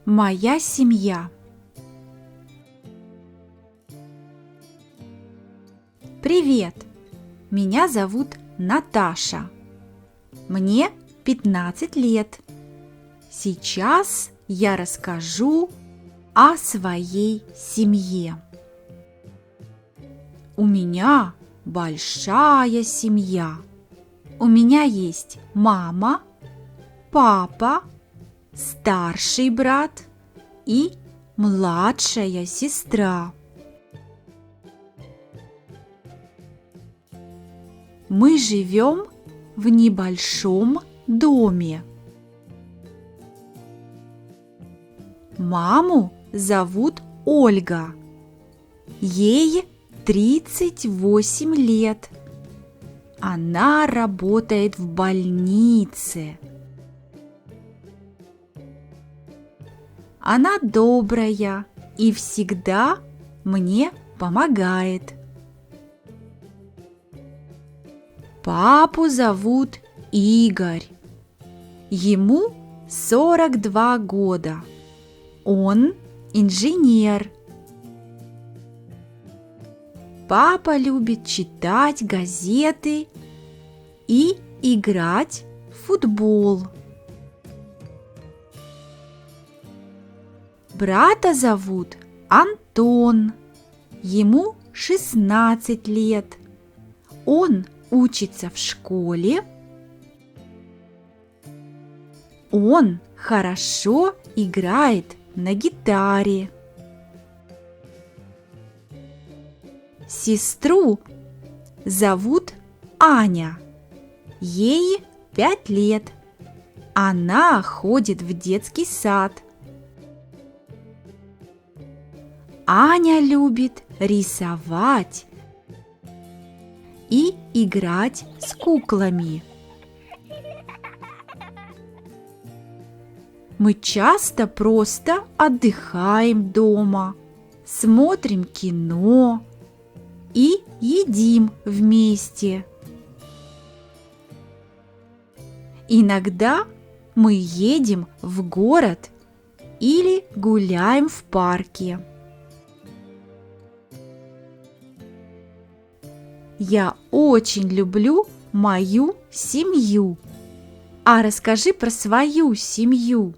Моя семья. Привет! Меня зовут Наташа. Мне 15 лет. Сейчас я расскажу о своей семье. У меня большая семья. У меня есть мама, папа, старший брат и младшая сестра. Мы живем в небольшом доме. Маму зовут Ольга. Ей 38 лет. Она работает в больнице. Она добрая и всегда мне помогает. Папу зовут Игорь. Ему 42 года. Он инженер. Папа любит читать газеты и играть в футбол. Брата зовут Антон. Ему 16 лет. Он учится в школе. Он хорошо играет на гитаре. Сестру зовут Аня. Ей 5 лет. Она ходит в детский сад. Аня любит рисовать и играть с куклами. Мы часто просто отдыхаем дома, смотрим кино и едим вместе. Иногда мы едем в город или гуляем в парке. Я очень люблю мою семью. А расскажи про свою семью.